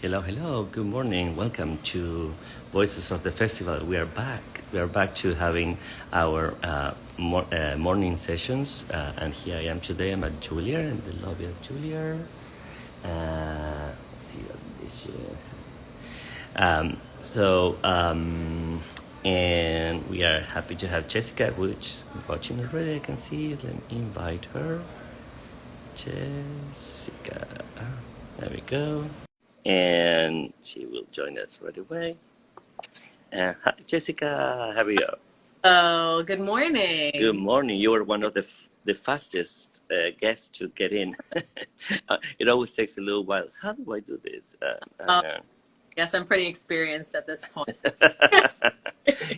Hello, hello. Good morning. Welcome to Voices of the Festival. We are back. We are back to having our morning sessions. And here I am today. I'm at Julia, in the lobby of Julia. Let's see what this and we are happy to have Jessica, which is watching already. I can see it. Let me invite her. Jessica. There we go. And she will join us right away. Hi, Jessica. How are you? Oh, good morning. Good morning. You were one of the fastest guests to get in. It always takes a little while. How do I do this? Yes, I'm pretty experienced at this point.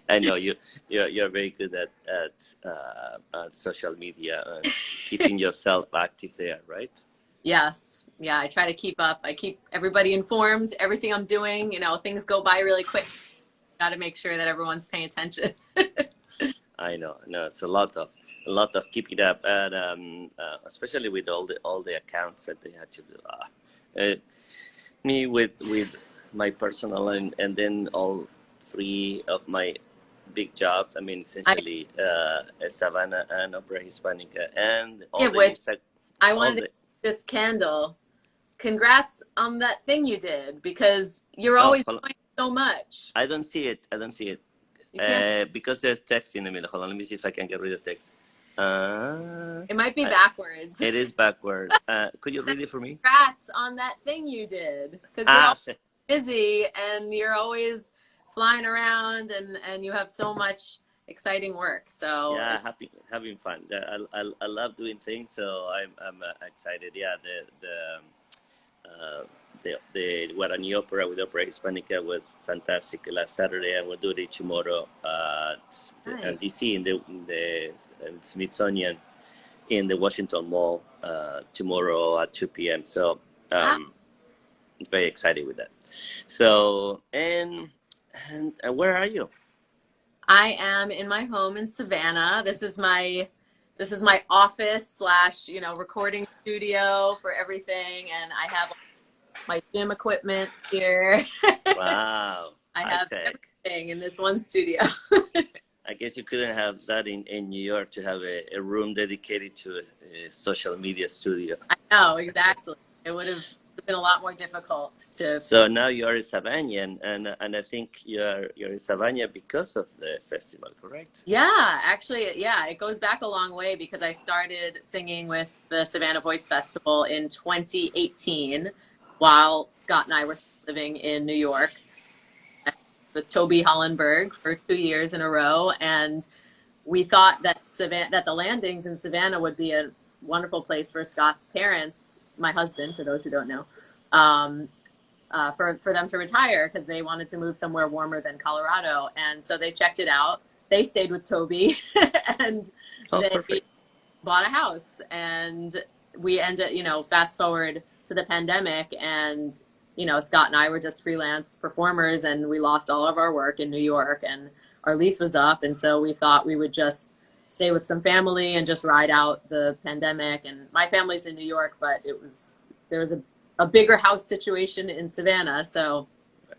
I know you're very good at social media and keeping yourself active there, right? Yes. Yeah, I try to keep up. I keep everybody informed, everything I'm doing. Things go by really quick. Got to make sure that everyone's paying attention. I know. No, it's a lot of keeping up, and especially with all the accounts that they had to do. Me with my personal and then all three of my big jobs. I mean, essentially, Savannah and Opera Hispanica, and all the I wanted to this candle. Congrats on that thing you did, because you're always doing so much. I don't see it. Because there's text in the middle. Hold on, let me see if I can get rid of text. It might be backwards. It is backwards. Could you read it for me? Congrats on that thing you did, because you're always busy and you're always flying around and you have so much exciting work. So yeah, having fun. I love doing things, so I'm excited. Yeah, the Guarani Opera with Opera Hispanica was fantastic last Saturday, and we'll do it tomorrow at DC in the Smithsonian in the Washington Mall tomorrow at 2 p.m. So very excited with that. So and where are you? I am in my home in Savannah. This is my office / recording studio for everything, and I have my gym equipment here. Wow. I have everything in this one studio. I guess you couldn't have that in New York, to have a room dedicated to a social media studio. I know, exactly. It would have been a lot more difficult to. So now you are in Savannah, and I think you're in Savannah because of the festival, correct? Yeah, actually, yeah, it goes back a long way, because I started singing with the Savannah Voice Festival in 2018 while Scott and I were living in New York with Toby Hollenberg for 2 years in a row, and we thought that the landings in Savannah would be a wonderful place for Scott's parents, my husband, for those who don't know, for them to retire, because they wanted to move somewhere warmer than Colorado. And so they checked it out. They stayed with Toby and they bought a house. And we ended, fast forward to the pandemic, and Scott and I were just freelance performers, and we lost all of our work in New York, and our lease was up. And so we thought we would just stay with some family and just ride out the pandemic. And my family's in New York, but there was a bigger house situation in Savannah. So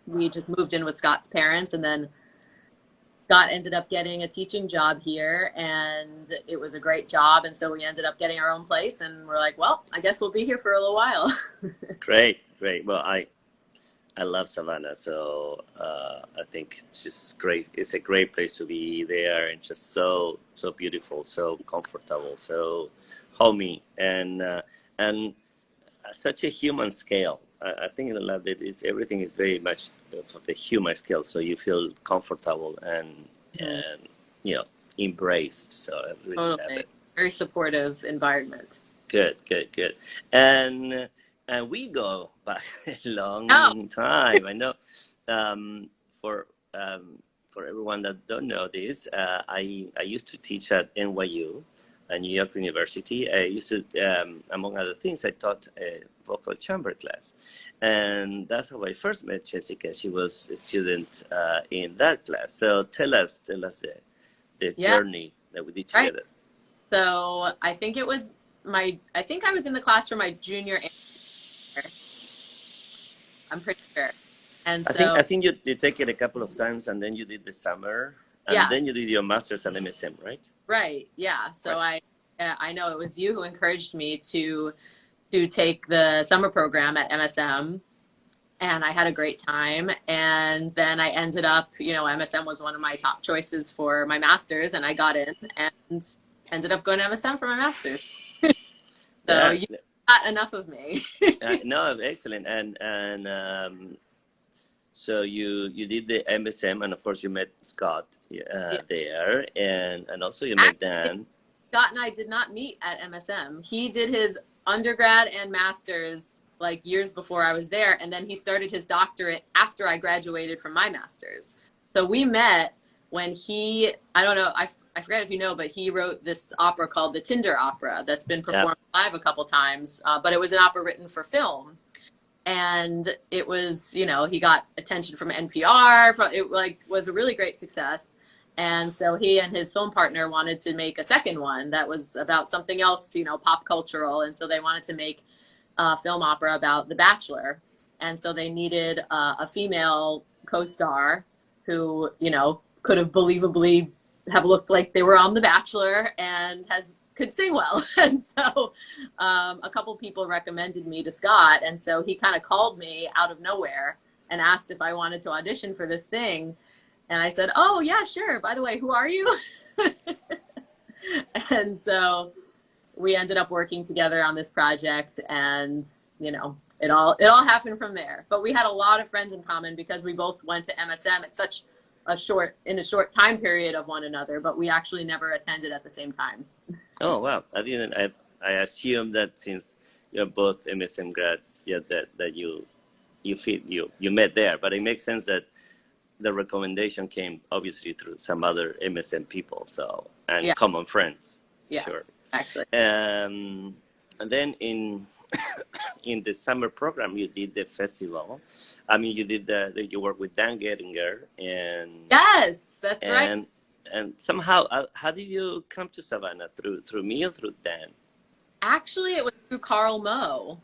we just moved in with Scott's parents, and then Scott ended up getting a teaching job here, and it was a great job. And so we ended up getting our own place, and we're like, well, I guess we'll be here for a little while. Great. Well, I love Savannah, so I think it's just great. It's a great place to be there, and just so beautiful, so comfortable, so homey, and such a human scale. I think I love that everything is very much of the human scale, so you feel comfortable and embraced. So I really love it. Very supportive environment. Good. And we go back a long time. I know. For everyone that don't know this, I used to teach at NYU, New York University. I used to, among other things, I taught a vocal chamber class, and that's how I first met Jessica. She was a student in that class. So tell us the journey that we did together. So I think I was in the class for my junior year. I'm pretty sure. And I so, think you take it a couple of times, and then you did the summer, and yeah, then you did your master's at MSM, right? right. Yeah. So Right. I know it was you who encouraged me to take the summer program at MSM, and I had a great time. And then I ended up, MSM was one of my top choices for my master's, and I got in and ended up going to MSM for my master's. So Yeah. you got enough of me. No, excellent. So you did the MSM, and of course you met Scott Yeah. there, and also you met Actually, Dan. Scott and I did not meet at MSM. He did his undergrad and master's like years before I was there, and then he started his doctorate after I graduated from my master's. So we met when I don't know, I forget if you know, but he wrote this opera called the Tinder Opera that's been Yeah. performed live a couple times, but it was an opera written for film. And it was, he got attention from NPR. It like was a really great success. And so he and his film partner wanted to make a second one that was about something else, pop cultural. And so they wanted to make a film opera about The Bachelor. And so they needed a female co-star who, could have believably have looked like they were on The Bachelor and could sing well. And so a couple people recommended me to Scott. And so he kind of called me out of nowhere and asked if I wanted to audition for this thing. And I said, oh, yeah, sure. By the way, who are you? And so we ended up working together on this project, and it all happened from there. But we had a lot of friends in common because we both went to MSM at such a short time period of one another, but we actually never attended at the same time. Oh wow! I didn't. I assume that since you're both MSM grads, yeah, that you met there. But it makes sense that the recommendation came obviously through some other MSM people, so and Yeah. common friends. Sure. Yes, actually. And then in the summer program, you did the festival. I mean, you did you work with Dan Gettinger Yes, that's right. and somehow, how did you come to Savannah, through me or through Dan? Actually, it was through Carl Moe.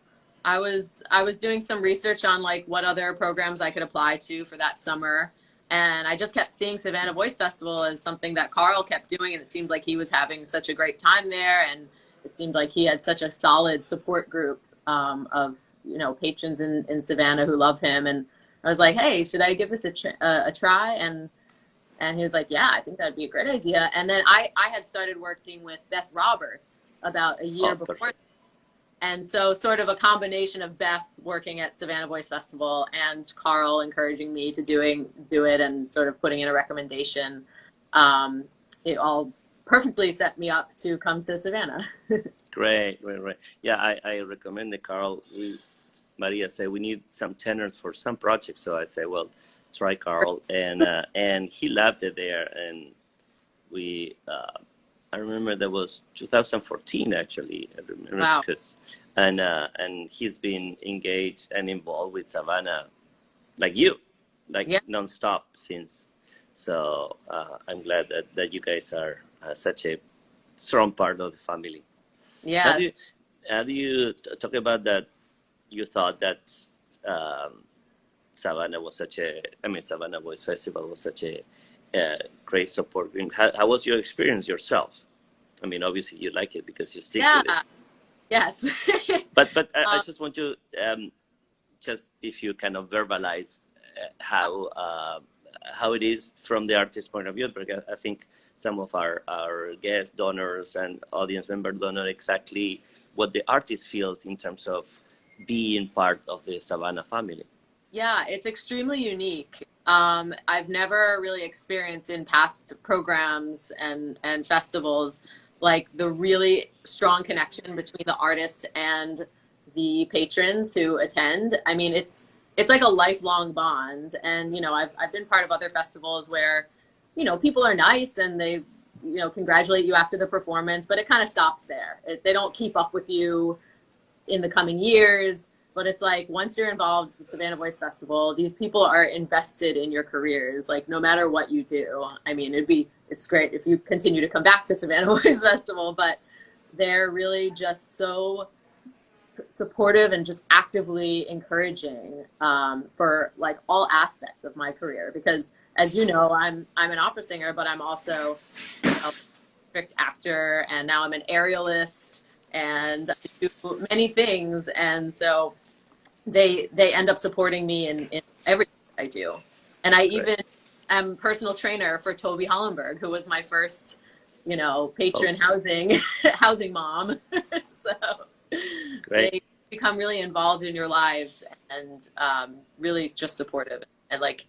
I was doing some research on like what other programs I could apply to for that summer. And I just kept seeing Savannah Voice Festival as something that Carl kept doing, and it seems like he was having such a great time there, and it seemed like he had such a solid support group of patrons in Savannah who love him. And I was like, hey, should I give this a try? And he was like, yeah, I think that'd be a great idea. And then I had started working with Beth Roberts about a year Oh, before. perfect. And so sort of a combination of Beth working at Savannah Voice Festival and Carl encouraging me to do it and sort of putting in a recommendation. It all perfectly set me up to come to Savannah. Great. Yeah, I recommended Carl. Maria said we need some tenors for some projects, so I said, well, try Carl, and he loved it there, and we. I remember that was 2014 actually. I remember Wow. because, and he's been engaged and involved with Savannah, like you, like Yeah. nonstop since. So I'm glad that you guys are such a strong part of the family. How do Yes. you, talk about that? You thought that um, Savannah was Savannah Voice Festival was such a great support. How was your experience yourself? I mean, obviously you like it because you stick Yeah. with it. Yes. But I um, just want to just if you kind of verbalize how it is from the artist point of view, because I think some of our guest donors and audience members don't know exactly what the artist feels in terms of being part of the Savannah family. Yeah, it's extremely unique. I've never really experienced in past programs and festivals like the really strong connection between the artist and the patrons who attend. I mean, it's like a lifelong bond. And I've been part of other festivals where people are nice and they congratulate you after the performance, but it kind of stops there. They don't keep up with you in the coming years. But it's like once you're involved in the Savannah Voice Festival, these people are invested in your careers, like no matter what you do. I mean, it's great if you continue to come back to Savannah Voice Festival, but they're really just so supportive and just actively encouraging for like all aspects of my career. Because as you know, I'm an opera singer, but I'm also a strict actor, and now I'm an aerialist, and I do many things. And so they end up supporting me in everything I do. And I even am personal trainer for Toby Hollenberg, who was my first, patron housing mom. So they become really involved in your lives, and really just supportive, and like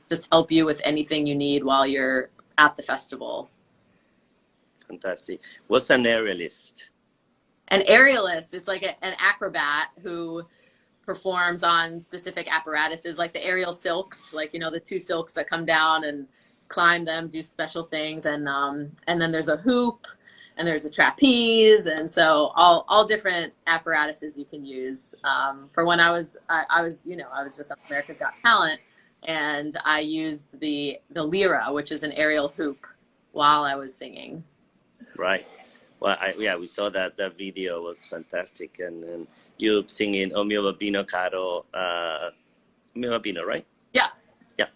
just help you with anything you need while you're at the festival. Fantastic. What's an aerialist? An aerialist is like an acrobat who performs on specific apparatuses, like the aerial silks, like the two silks that come down and climb them, do special things, and then there's a hoop, and there's a trapeze, and so all different apparatuses you can use. For when I was just on America's Got Talent, and I used the lira, which is an aerial hoop, while I was singing. Right. Well, we saw that video was fantastic, and you singing "O mio bambino caro," mio bambino, right? Yeah. Yeah.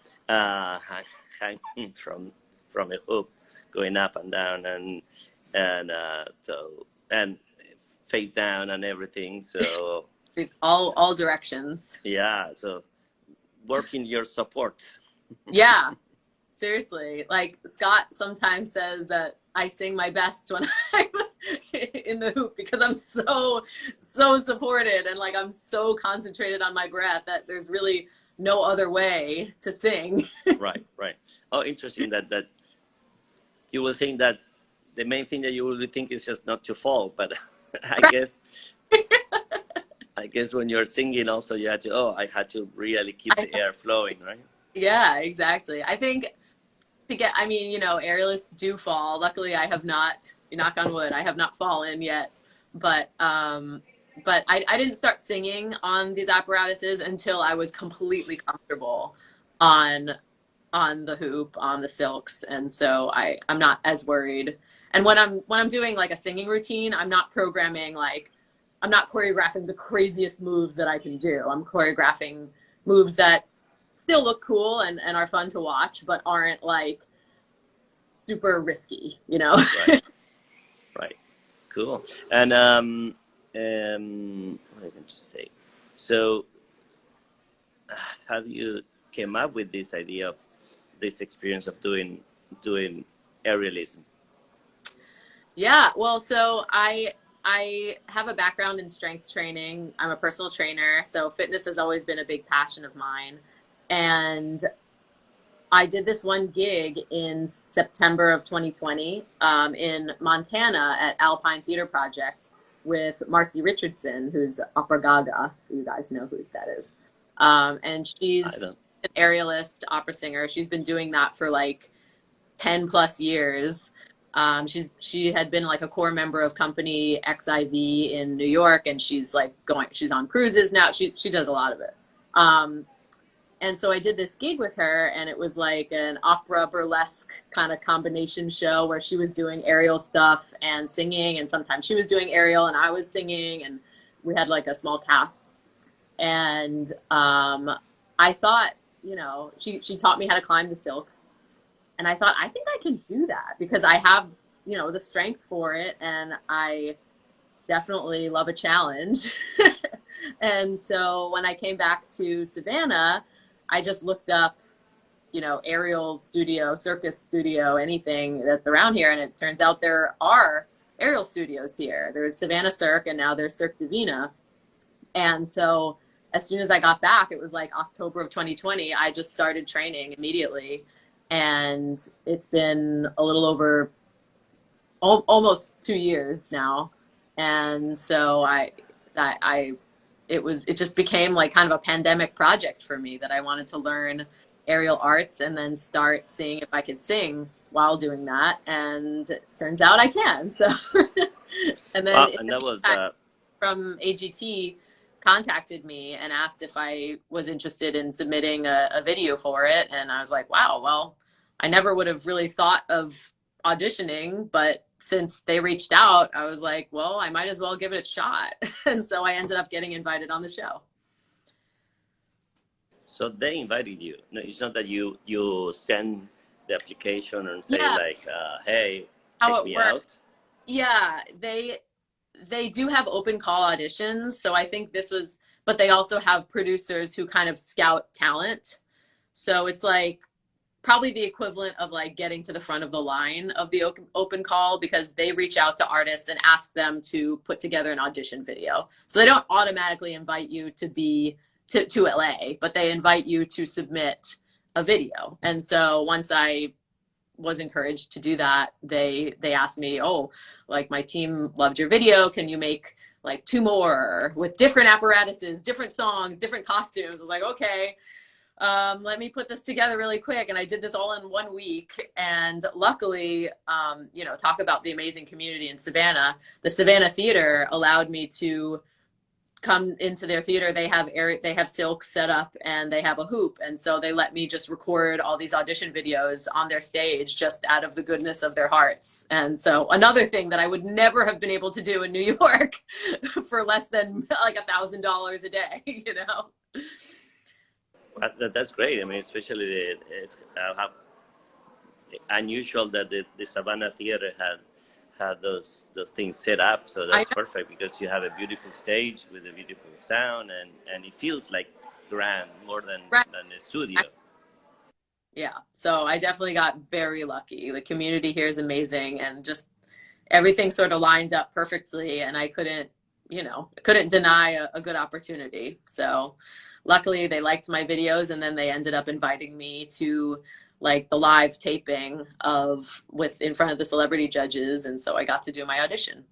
Hanging from a hoop, going up and down, and face down and everything. So all directions. Yeah. So working your support. Yeah. Seriously, like Scott sometimes says that I sing my best when I'm in the hoop, because I'm so supported, and like I'm so concentrated on my breath that there's really no other way to sing. Right. Oh, interesting that you will think that the main thing that you will think is just not to fall, but I guess when you're singing also you had to, I had to really keep the air flowing, right? Yeah, exactly. I think aerialists do fall. Luckily, I have not, knock on wood, I have not fallen yet. But I didn't start singing on these apparatuses until I was completely comfortable on the hoop, on the silks. And so I'm not as worried. And when I'm doing like a singing routine, I'm not choreographing the craziest moves that I can do. I'm choreographing moves that still look cool and are fun to watch, but aren't like super risky, Right. Cool. And what I can say. So, how do you came up with this idea of this experience of doing aerialism? Yeah. Well, so I have a background in strength training. I'm a personal trainer, so fitness has always been a big passion of mine. And I did this one gig in September of 2020 in Montana at Alpine Theater Project with Marcy Richardson, who's Opera Gaga, if you guys know who that is. And she's an aerialist opera singer. She's been doing that for like 10 plus years. She had been like a core member of company XIV in New York, and she's on cruises now. She does a lot of it. And so I did this gig with her, and it was like an opera burlesque kind of combination show where she was doing aerial stuff and singing, and sometimes she was doing aerial and I was singing, and we had like a small cast. And I thought, she taught me how to climb the silks. And I thought, I think I can do that because I have, the strength for it, and I definitely love a challenge. And so when I came back to Savannah, I just looked up, aerial studio, circus studio, anything that's around here. And it turns out there are aerial studios here. There's Savannah Cirque, and now there's Cirque Divina. And so as soon as I got back, it was like October of 2020, I just started training immediately. And it's been a little over almost 2 years now. And so it just became like kind of a pandemic project for me, that I wanted to learn aerial arts and then start seeing if I could sing while doing that. And it turns out I can. So, and then from AGT contacted me and asked if I was interested in submitting a video for it. And I was like, wow, well, I never would have really thought of auditioning, but since they reached out, I was like, well, I might as well give it a shot. And so I ended up getting invited on the show. So they invited you. No, it's not that you send the application and say Yeah, like, "Hey, how check it me works. out." Yeah, they do have open call auditions. So I think this was, but they also have producers who kind of scout talent. So it's like probably the equivalent of like getting to the front of the line of the open call, because they reach out to artists and ask them to put together an audition video. So they don't automatically invite you to be to LA, but they invite you to submit a video. And so once I was encouraged to do that, they asked me, oh, like my team loved your video, can you make like 2 more with different apparatuses, different songs, different costumes? I was like, okay, let me put this together really quick. And I did this all in 1 week. And luckily, you know, talk about the amazing community in Savannah. The Savannah Theater allowed me to come into their theater. They have silk set up and they have a hoop. And so they let me just record all these audition videos on their stage just out of the goodness of their hearts. And so another thing that I would never have been able to do in New York for less than like $1,000 a day, you know? That's great. I mean, especially it's unusual that the Savannah Theater had those things set up. So that's perfect because you have a beautiful stage with a beautiful sound, and it feels like grand more than a studio. Yeah. So I definitely got very lucky. The community here is amazing, and just everything sort of lined up perfectly, and I couldn't, you know, couldn't deny a good opportunity. So luckily they liked my videos, and then they ended up inviting me to like the live taping of in front of the celebrity judges. And so I got to do my audition.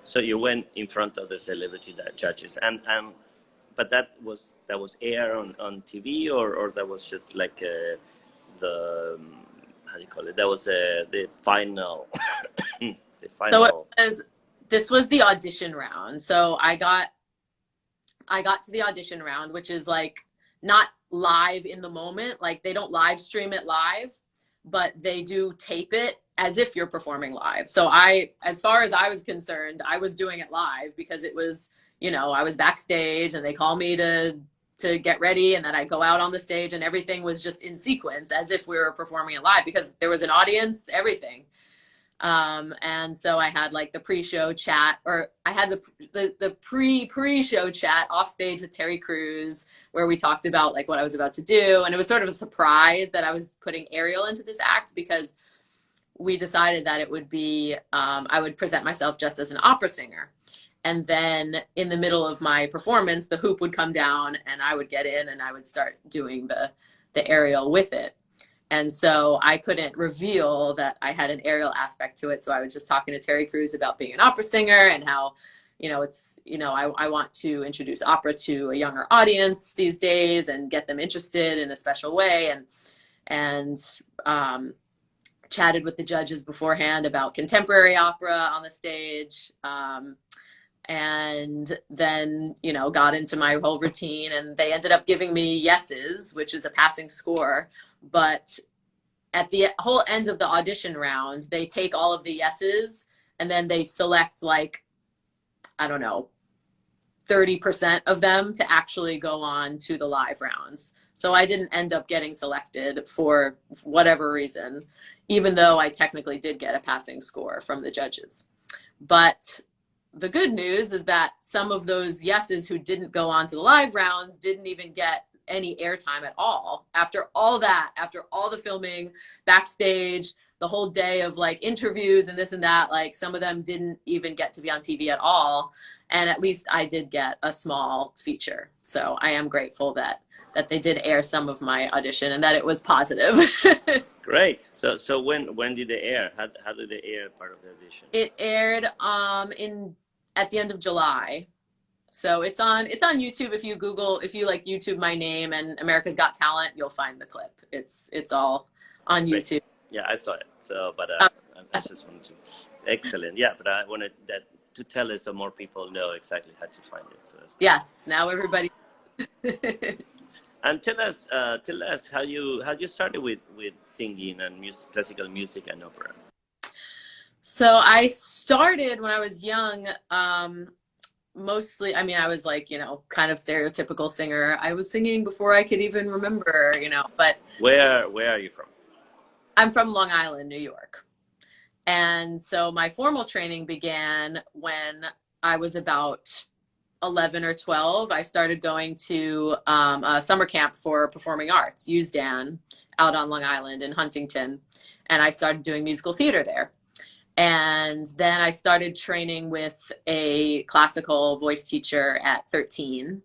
So you went in front of the celebrity judges, and but that was air on TV, or that was just like the how do you call it? That was the final. The final. So this was the audition round. So I got to the audition round, which is like not live in the moment. Like they don't live stream it live, but they do tape it as if you're performing live. So as far as I was concerned, I was doing it live because it was, you know, I was backstage and they call me to get ready, and then I go out on the stage, and everything was just in sequence as if we were performing it live because there was an audience, everything. And so I had like the pre-show chat, or I had the pre-show chat off stage with Terry Crews, where we talked about like what I was about to do. And it was sort of a surprise that I was putting Ariel into this act, because we decided that it would be, I would present myself just as an opera singer. And then in the middle of my performance, the hoop would come down and I would get in and I would start doing the Ariel with it. And so I couldn't reveal that I had an aerial aspect to it. So I was just talking to Terry Crews about being an opera singer and how, you know, it's, you know, I want to introduce opera to a younger audience these days and get them interested in a special way. And chatted with the judges beforehand about contemporary opera on the stage. And then, you know, got into my whole routine, and they ended up giving me yeses, which is a passing score. But at the whole end of the audition round, they take all of the yeses and then they select like, I don't know, 30% of them to actually go on to the live rounds. So I didn't end up getting selected for whatever reason, even though I technically did get a passing score from the judges. But the good news is that some of those yeses who didn't go on to the live rounds didn't even get any airtime at all. After all that, after all the filming backstage, the whole day of like interviews and this and that, like some of them didn't even get to be on TV at all. And at least I did get a small feature. So I am grateful that they did air some of my audition and that it was positive. Great. So when did they air? How did they air part of the audition? It aired at the end of July. So it's on YouTube. If you like YouTube my name and America's Got Talent, you'll find the clip. It's all on YouTube. Yeah, I saw it. So, but I just wanted to. Excellent. Yeah, but I wanted that to tell us so more people know exactly how to find it. So that's great. Yes. Now everybody. And tell us how you started with singing and classical music and opera. So I started when I was young, mostly, I mean, I was like, kind of stereotypical singer. I was singing before I could even remember, but Where are you from? I'm from Long Island, New York. And so my formal training began when I was about 11 or 12. I started going to a summer camp for performing arts, USDAN, out on Long Island in Huntington. And I started doing musical theater there. And then I started training with a classical voice teacher at 13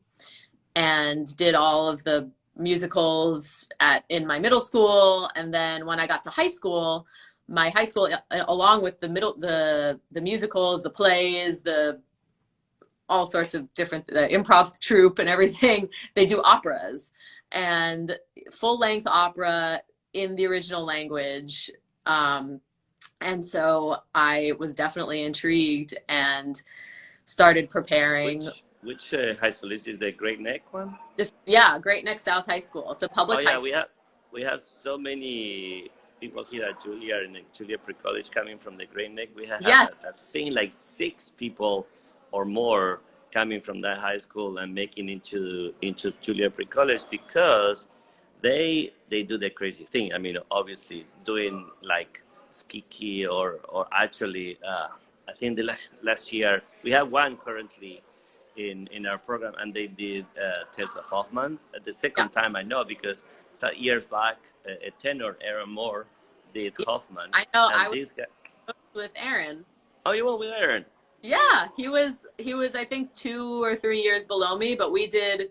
and did all of the musicals in my middle school. And then when I got to high school, my high school, along with the musicals, the plays, the all sorts of different, the improv troupe and everything, they do operas and full length opera in the original language. And so I was definitely intrigued and started preparing. Which high school is the Great Neck one? Just, yeah, Great Neck South High School. It's a public high school. We have so many people here at Juilliard and Juilliard Pre-College coming from the Great Neck. We have Yes. I think like 6 people or more coming from that high school and making into Juilliard Pre-College because they do the crazy thing. I mean, obviously doing like Skiki or actually I think the last year we have one currently in our program, and they did Tessa Hoffman's. The second time I know because some years back, a tenor Aaron Moore did Hoffman. I know. I was with Aaron. Oh, you went with Aaron? Yeah, he was I think 2 or 3 years below me, but we did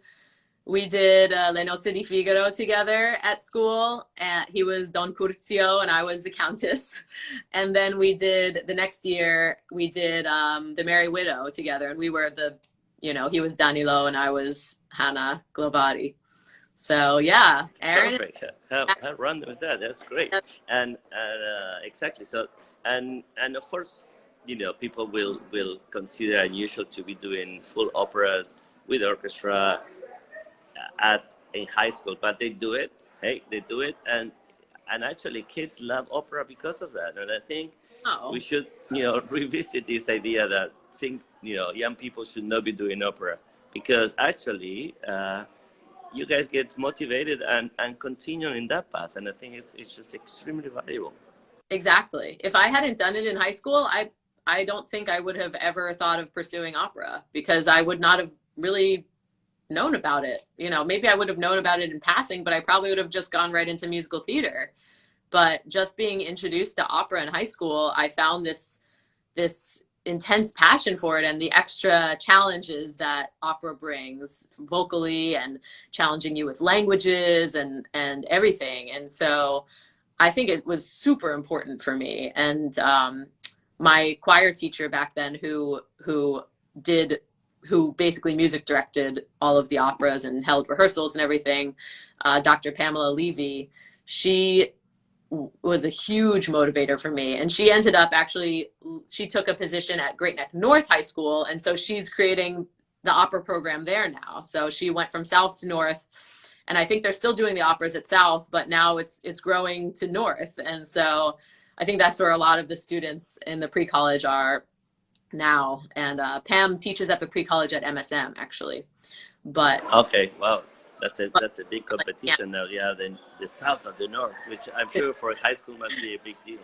Le Nozze di Figaro together at school. And he was Don Curzio and I was the Countess. And then the next year we did The Merry Widow together, and we were he was Danilo and I was Hannah Glovari. So yeah, Aaron. Perfect. How random is that? That's great. And exactly. So and of course, people will consider unusual to be doing full operas with orchestra in high school, but they do it. Hey, they do it, and actually, kids love opera because of that. And I think we should, revisit this idea that young people should not be doing opera because actually, you guys get motivated and continue in that path. And I think it's just extremely valuable. Exactly. If I hadn't done it in high school, I don't think I would have ever thought of pursuing opera because I would not have really known about it. Maybe I would have known about it in passing, but I probably would have just gone right into musical theater. But just being introduced to opera in high school, I found this intense passion for it and the extra challenges that opera brings vocally and challenging you with languages and everything. And so I think it was super important for me. And my choir teacher back then who basically music directed all of the operas and held rehearsals and everything, Dr. Pamela Levy, she was a huge motivator for me. And she ended up she took a position at Great Neck North High School. And so she's creating the opera program there now. So she went from South to North. And I think they're still doing the operas at South, but now it's growing to North. And so I think that's where a lot of the students in the pre-college are now. And Pam teaches at the pre-college at MSM actually. But okay, well, that's a big competition now. Yeah, the South and the North, which I'm sure for a high school must be a big deal.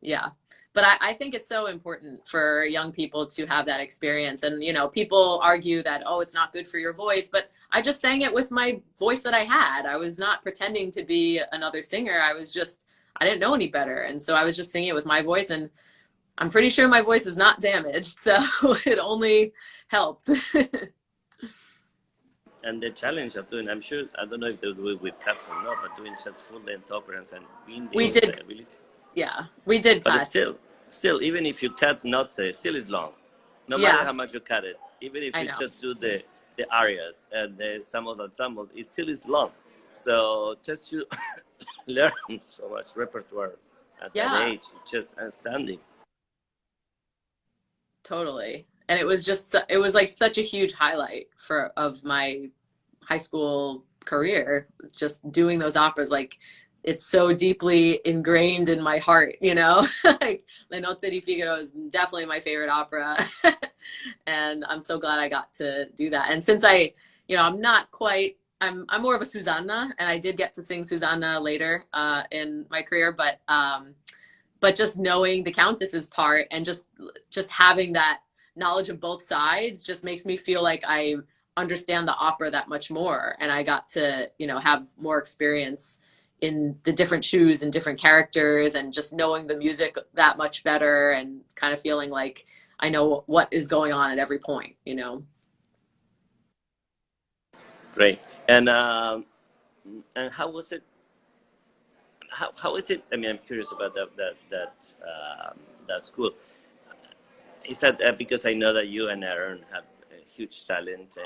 Yeah. But I think it's so important for young people to have that experience. And, people argue that, oh, it's not good for your voice. But I just sang it with my voice that I had. I was not pretending to be another singer. I didn't know any better. And so I was just singing it with my voice. And I'm pretty sure my voice is not damaged. So it only helped. And the challenge of doing, I don't know if they do it with cuts or not, but doing just full length operas and being the ability. Yeah, we did cuts. But still, even if you cut notes, still is long. No matter how much you cut it, even if you just do the arias and some of the ensemble, it still is long. So just to learn so much repertoire at that age, it's just outstanding. Totally. And it was like such a huge highlight of my high school career, just doing those operas. Like it's so deeply ingrained in my heart, you know. Like Le Nozze di Figaro is definitely my favorite opera. And I'm so glad I got to do that. And since I'm not quite, I'm more of a Susanna, and I did get to sing Susanna later in my career, but just knowing the Countess's part and just having that knowledge of both sides just makes me feel like I understand the opera that much more, and I got to have more experience in the different shoes and different characters, and just knowing the music that much better, and kind of feeling like I know what is going on at every point. Great. And how was it? How is it? I mean, I'm curious about that school. Is that because I know that you and Aaron have a huge talent,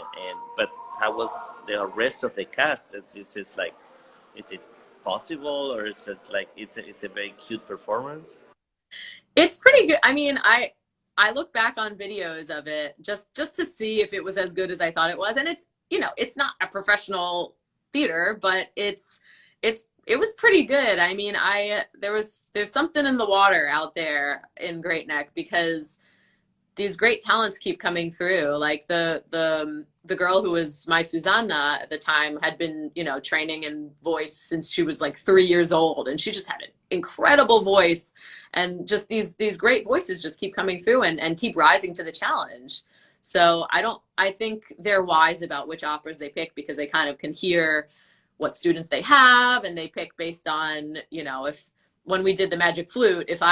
but how was the rest of the cast? It's just like, is it possible, or is it like it's a very cute performance? It's pretty good. I mean, I look back on videos of it just to see if it was as good as I thought it was, and it's not a professional theater, but it was pretty good. I mean, there's something in the water out there in Great Neck, because these great talents keep coming through. Like the girl who was my Susanna at the time had been, training in voice since she was like 3 years old, and she just had an incredible voice, and just these great voices just keep coming through and keep rising to the challenge. So I think they're wise about which operas they pick, because they kind of can hear what students they have, and they pick based on, if when we did the Magic Flute, if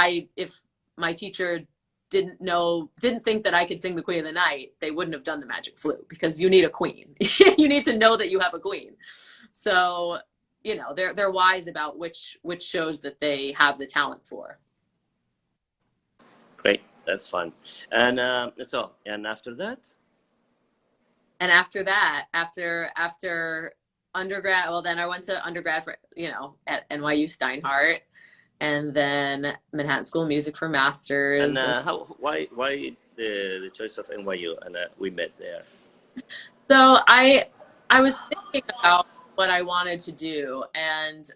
my teacher didn't think that I could sing the Queen of the Night, they wouldn't have done the Magic Flute, because you need a queen. You need to know that you have a queen. So, they're wise about which shows that they have the talent for. Great, that's fun. And and after that? And after that, after undergrad, well, then I went to undergrad for, at NYU Steinhardt, and then Manhattan School of Music for masters. And why the choice of NYU? And we met there. So I was thinking about what I wanted to do, and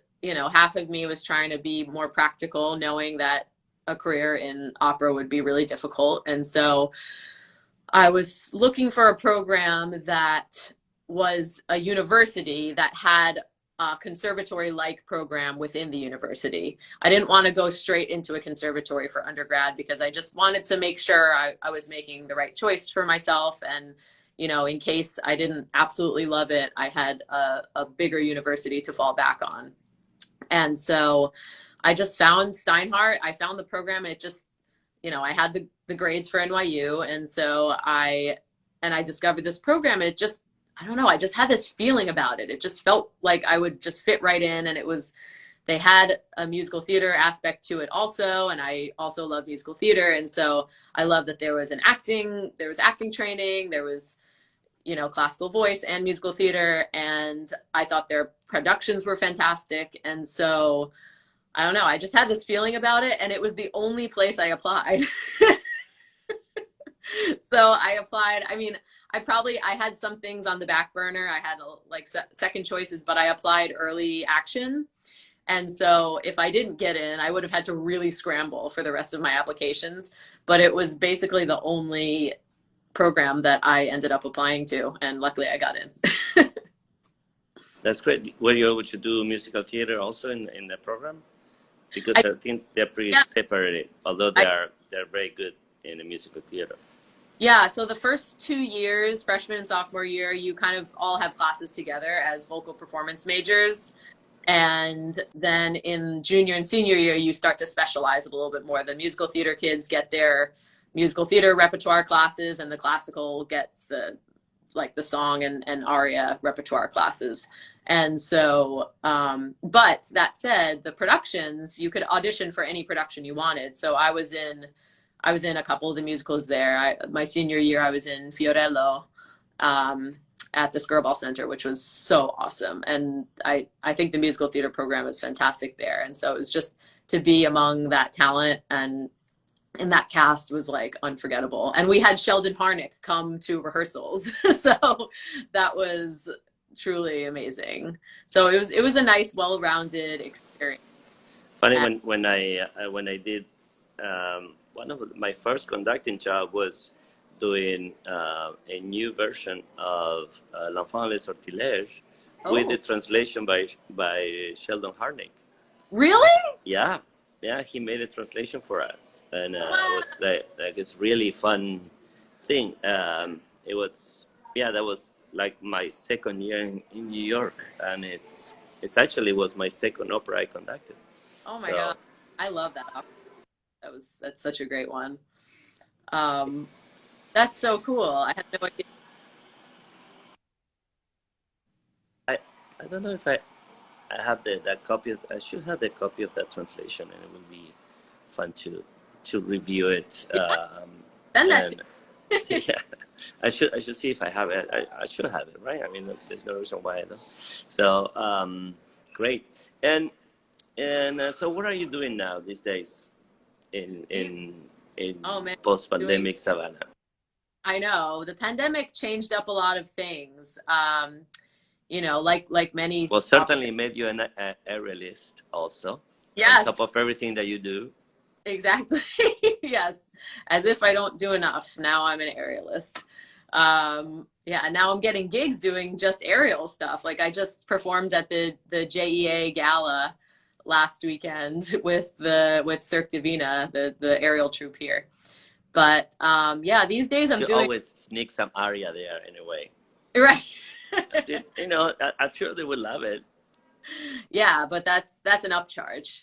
half of me was trying to be more practical, knowing that a career in opera would be really difficult. And so I was looking for a program that was a university that had a conservatory-like program within the university. I didn't want to go straight into a conservatory for undergrad, because I just wanted to make sure I was making the right choice for myself. And, in case I didn't absolutely love it, I had a bigger university to fall back on. And so I just found Steinhardt. I found the program, and it just, I had the grades for NYU. And so I discovered this program, and it just, I don't know, I just had this feeling about it. It just felt like I would just fit right in. And they had a musical theater aspect to it also. And I also love musical theater. And so I love that there was acting training, there was, classical voice and musical theater. And I thought their productions were fantastic. And so, I don't know, I just had this feeling about it, and it was the only place I applied. So I applied. I mean, I had some things on the back burner. I had like second choices, but I applied early action. And so if I didn't get in, I would have had to really scramble for the rest of my applications. But it was basically the only program that I ended up applying to, and luckily I got in. That's great. Were you able to do musical theater also in the program? Because I think they're pretty separated, although they're very good in the musical theater. Yeah, so the first 2 years, freshman and sophomore year, you kind of all have classes together as vocal performance majors. And then in junior and senior year, you start to specialize a little bit more. The musical theater kids get their musical theater repertoire classes, and the classical gets the song and aria repertoire classes. And so, but that said, the productions, you could audition for any production you wanted. So I was in a couple of the musicals there. My senior year, I was in Fiorello at the Skirball Center, which was so awesome. And I think the musical theater program is fantastic there. And so it was just to be among that talent and that cast was like unforgettable. And we had Sheldon Harnick come to rehearsals. So that was truly amazing. So it was a nice, well-rounded experience. Funny And, when I did one of my first conducting job was doing a new version of L'Enfant les Sortilèges with the oh, translation by Sheldon Harnick. really? Yeah, yeah, he made a translation for us, and it What? was like it's really fun thing. It was yeah, that was like my second year in New York, and it's actually was my second opera I conducted. Oh my God. So I love that. That's such a great one. Um, that's so cool. I had no idea. I I don't know if I have that copy of I should have the copy of that translation, and it would be fun to review it. Yeah, send that to And me. yeah, I should see if I have it. I should have it, right? I mean, there's no reason why I don't. So great. And so what are you doing now these days in These, in in oh man, doing, post-pandemic Savannah? I know the pandemic changed up a lot of things. You know, like many Well, offices. certainly made you an aerialist also, on top Yes, of everything that you do. exactly. Yes, as if I don't do enough. Now I'm an aerialist. Yeah, and now I'm getting gigs doing just aerial stuff. Like I just performed at the JEA gala last weekend with Cirque Divina, the aerial troupe here. But yeah, these days I'm Should doing always sneak some aria there anyway. right. You know, I'm sure they would love it. Yeah, but that's an upcharge.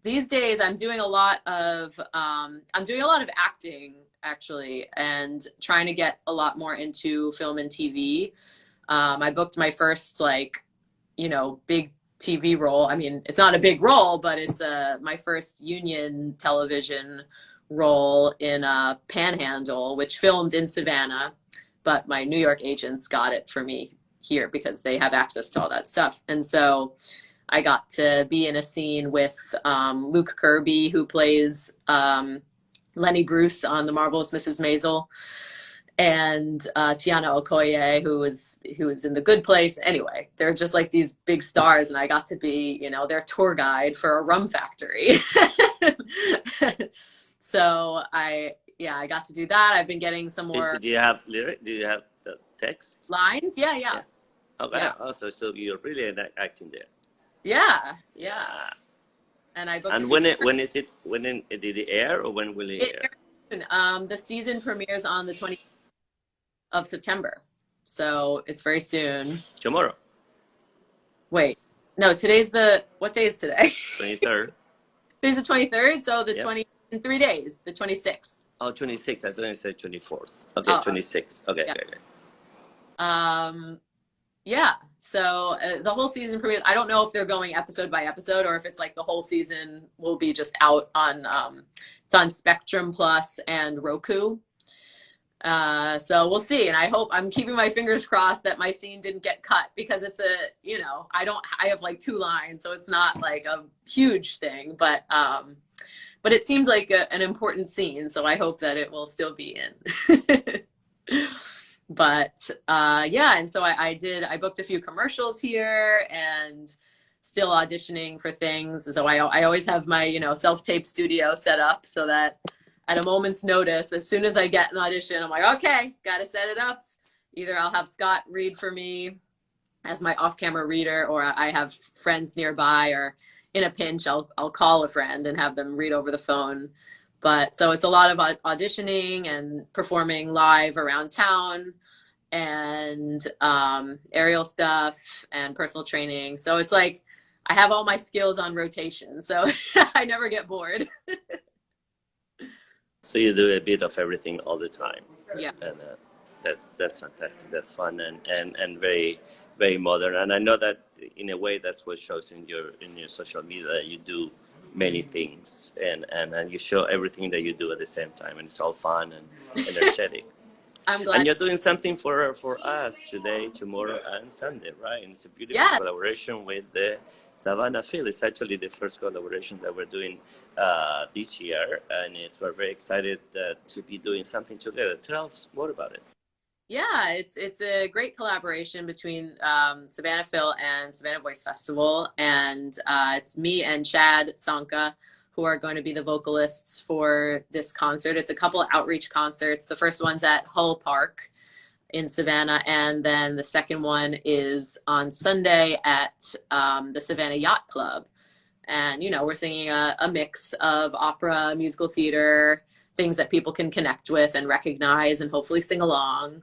These days I'm doing a lot of I'm doing a lot of acting actually, and trying to get a lot more into film and TV. I booked my first like, you know, big TV role. I mean, it's not a big role, but it's my first union television role in Panhandle, which filmed in Savannah, but my New York agents got it for me here because they have access to all that stuff. And so I got to be in a scene with Luke Kirby, who plays Lenny Bruce on The Marvelous Mrs. Maisel, and Tiana Okoye, who is in The Good Place. Anyway, they're just like these big stars, and I got to be, you know, their tour guide for a rum factory. So I got to do that. I've been getting some more Do you have lyric? Do you have the text? lines. Yeah, yeah, Yeah. Okay. yeah, Also, so you're really acting there. yeah, yeah. Yeah. And I booked a And few. when is it? Did it air or when will it It air? airs soon. The season premieres on the 20th of September. So it's very soon. Tomorrow, Wait, no, today's what day is today? 23rd. Today's the 23rd, so the Yep. 20 in 3 days, the 26th. Oh, 26th. I thought you said 24th. Okay, Oh, 26th. Okay, yeah. okay, okay. Um, yeah. So the whole season premieres. I don't know if they're going episode by episode or if it's like the whole season will be just out on it's on Spectrum Plus and Roku. So we'll see. And I'm keeping my fingers crossed that my scene didn't get cut, because it's you know, I have like 2 lines, so it's not like a huge thing, but it seems like an important scene. So I hope that it will still be in. But yeah, and so I booked a few commercials here and still auditioning for things. And so I always have my, you know, self-tape studio set up so that at a moment's notice, as soon as I get an audition, I'm like, okay, got to set it up. Either I'll have Scott read for me as my off-camera reader, or I have friends nearby, or in a pinch, I'll call a friend and have them read over the phone. But so it's a lot of auditioning and performing live around town, and aerial stuff and personal training. So it's like I have all my skills on rotation, so I never get bored. So you do a bit of everything all the time. Yeah. And that's fantastic. That's fun and very very modern. And I know that in a way that's what shows in your social media, that you do many things and you show everything that you do at the same time, and it's all fun and energetic. I'm glad. And you're doing something for us today, tomorrow, and Sunday, right? And it's a beautiful Yes. collaboration with the Savannah Phil. It's actually the first collaboration that we're doing this year, and we're very excited to be doing something together. Tell us more about it. Yeah, it's a great collaboration between Savannah Phil and Savannah Voice Festival, and it's me and Chad Sanka who are going to be the vocalists for this concert. It's a couple of outreach concerts. The first one's at Hull Park in Savannah, and then the second one is on Sunday at the Savannah Yacht Club. And we're singing a mix of opera, musical theater, things that people can connect with and recognize and hopefully sing along.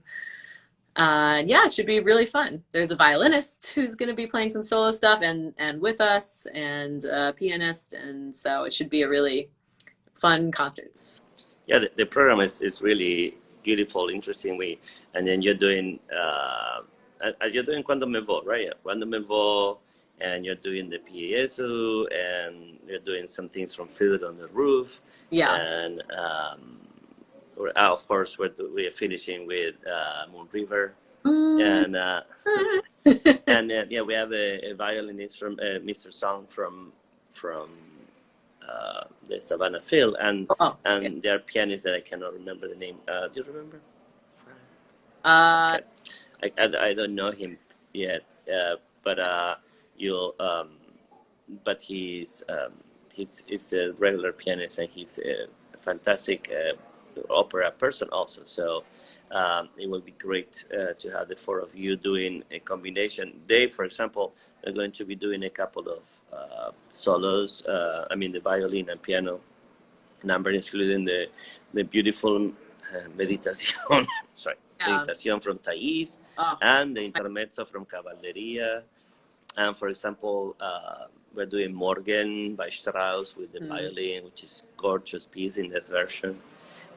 Yeah, it should be really fun. There's a violinist who's going to be playing some solo stuff and with us, and a pianist, and so it should be a really fun concerts. Yeah, the program is really beautiful, interesting. And then you're doing Cuando Me Vo, right? Cuando Me Vo, and you're doing the PASU, and you're doing some things from Fiddler on the Roof. Yeah. And of course, we're finishing with Moon River. And yeah, we have a violinist from Mr. Song from the Savannah Phil, and there are pianists that I cannot remember the name. Do you remember? Okay. I don't know him yet, but but he's a regular pianist, and he's a fantastic opera person also. So it will be great to have the four of you doing a combination. Dave, for example, are going to be doing a couple of solos. The violin and piano number, including the beautiful Meditación, Meditación from Thais, and the Intermezzo from Cavalleria. And for example, we're doing Morgen by Strauss with the violin, which is a gorgeous piece in that version.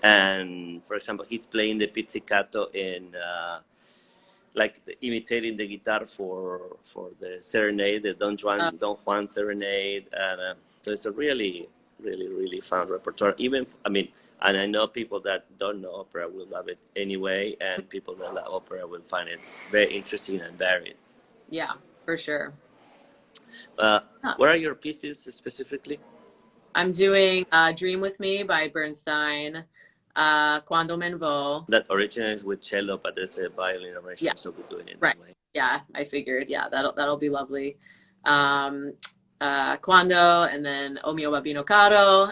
And for example, he's playing the pizzicato in imitating the guitar for the serenade, the Don Juan serenade, and so it's a really, really, really fun repertoire. And I know people that don't know opera will love it anyway, and people that love opera will find it very interesting and varied. Yeah, for sure. What are your pieces specifically? I'm doing Dream With Me by Bernstein, Quando Me Vo. That originates with cello, but there's a violin arrangement, so we're doing it that way. Yeah, I figured. Yeah, that'll be lovely. Quando, and then O Mio Babbino Caro,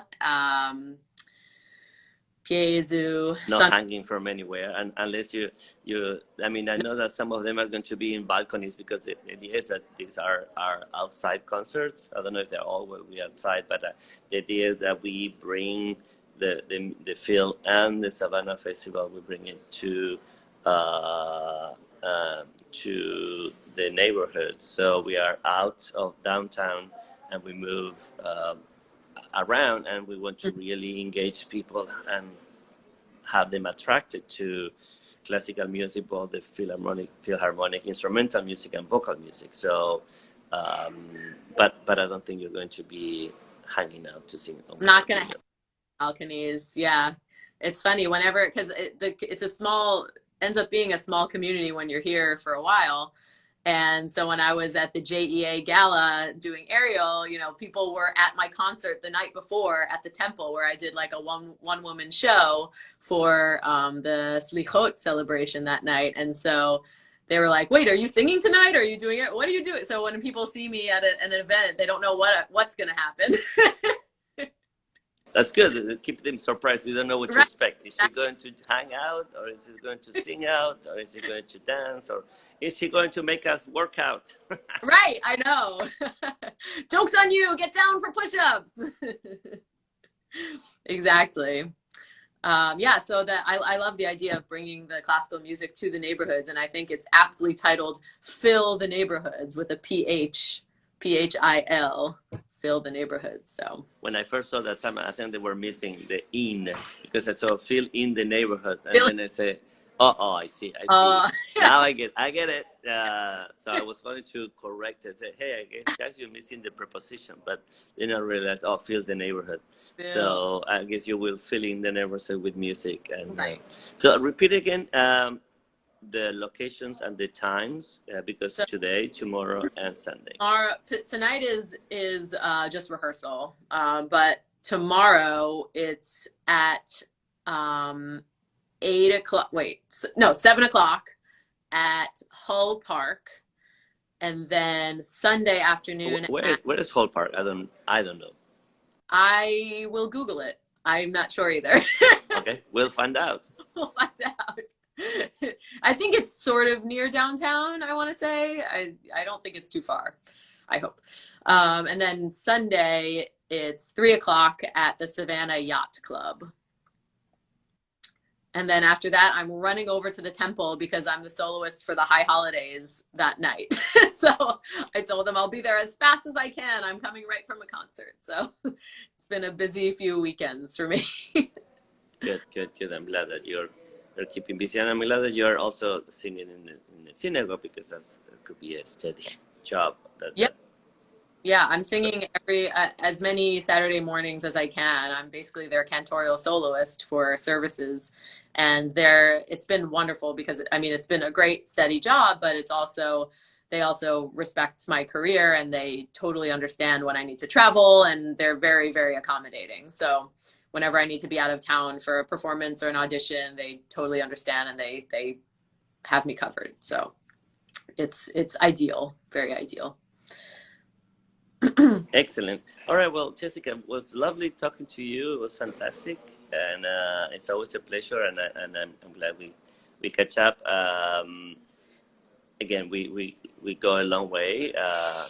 Piesu. Not hanging from anywhere, and unless you. I know that some of them are going to be in balconies, because the idea is that these are outside concerts. I don't know if they're all will be outside, but the idea is that we bring the Phil and the Savannah Festival. We bring it to the neighborhood. So we are out of downtown, and we move around, and we want to really engage people and have them attracted to classical music, both the philharmonic, instrumental music, and vocal music. So, but I don't think you're going to be hanging out to sing. I'm not going to have balconies. Yeah, it's funny because ends up being a small community when you're here for a while. And so when I was at the JEA Gala doing Ariel, people were at my concert the night before at the temple, where I did like a one woman show for the Slichot celebration that night. And so they were like, "Wait, are you singing tonight? Are you doing it? What are you doing?" So when people see me at an event, they don't know what's going to happen. That's good. Keep them surprised. You don't know what to expect. Is she going to hang out, or is she going to sing out, or is she going to dance, or is she going to make us work out? Right, I know. Joke's on you. Get down for push-ups. Exactly. So that I love the idea of bringing the classical music to the neighborhoods, and I think it's aptly titled "Fill the Neighborhoods" with a PHIL. Fill the neighborhoods. So when I first saw that, I think they were missing the "in", because I saw "fill in the neighborhood," and then I say, "Oh, I see. Now I get it." So I was going to correct it, say, "Hey, I guess guys, you're missing the preposition," but then I realized, fills the neighborhood. Yeah. So I guess you will fill in the neighborhood with music, and right. So repeat again. The locations and the times, because today, tomorrow, and Sunday. Tonight is just rehearsal, but tomorrow it's at 8 o'clock. Wait, no, 7 o'clock at Hull Park, and then Sunday afternoon Where is Hall Park? I don't know. I will Google it. I'm not sure either. Okay, we'll find out. We'll find out. I think it's sort of near downtown, I want to say. I don't think it's too far. I hope. And then Sunday, it's 3 o'clock at the Savannah Yacht Club. And then after that, I'm running over to the temple because I'm the soloist for the High Holidays that night. So I told them I'll be there as fast as I can. I'm coming right from a concert. So it's been a busy few weekends for me. Good. I'm glad that you're keeping busy, and I'm glad that you're also singing in the synagogue, because that could be a steady job. Yep. Yeah, I'm singing as many Saturday mornings as I can. I'm basically their cantorial soloist for services, and it's been wonderful because it's been a great steady job, but they also respect my career, and they totally understand when I need to travel, and they're very, very accommodating. So whenever I need to be out of town for a performance or an audition, they totally understand, and they have me covered. So it's ideal, very ideal. Excellent. All right. Well, Jessica, it was lovely talking to you. It was fantastic, and it's always a pleasure. And I'm glad we catch up. Again, we go a long way,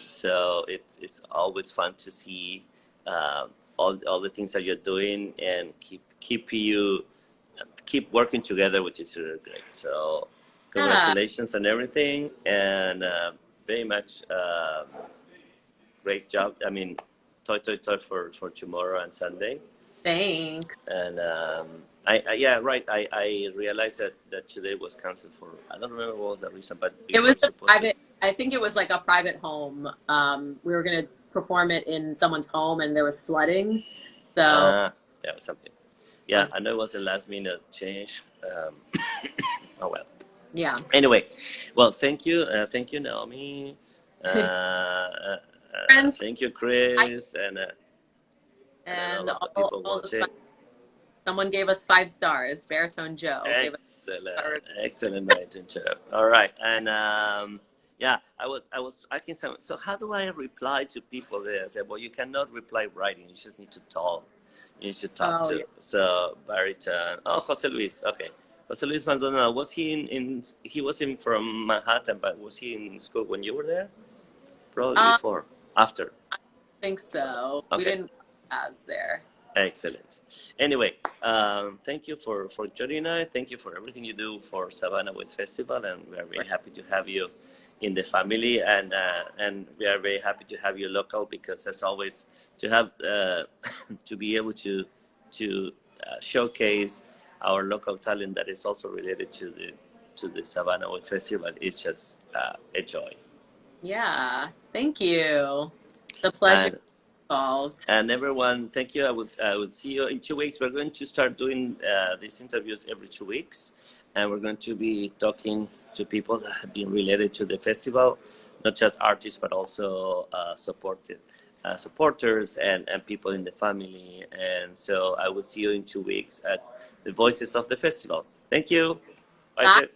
so it's always fun to see all the things that you're doing, and keep working together, which is really great. So congratulations on everything, and very much. Great job. Toy for tomorrow and Sunday. Thanks. And I realized that today was canceled for, I don't remember what was the reason, but it was I think it was like a private home. We were going to perform it in someone's home, and there was flooding. So yeah, something. Yeah, I know it was a last minute change. Oh well. Yeah. Anyway, well, thank you, Naomi. Friends, thank you, Chris, and all people watching. Someone gave us 5 stars. Baritone Joe. Excellent, Baritone Joe. All right, and yeah, I was asking someone. So how do I reply to people there? I said, well, you cannot reply writing. You just need to talk. You should talk to. Yeah. So Baritone. Oh, Jose Luis. Okay. Jose Luis Maldonado. Was he he was from Manhattan, but was he in school when you were there? Probably before. After? I think so. Okay. We didn't pass there. Excellent. Anyway, thank you for joining us. Thank you for everything you do for Savannah Woods Festival, and we are very happy to have you in the family, and we are very happy to have you local, because as always, to have to be able to showcase our local talent that is also related to the Savannah Woods Festival is just a joy. Yeah, thank you. The pleasure involved. And everyone, thank you. I would see you in 2 weeks. We're going to start doing these interviews every 2 weeks, and we're going to be talking to people that have been related to the festival, not just artists, but also supporters and people in the family. And so I will see you in 2 weeks at the Voices of the Festival. Thank you. Bye.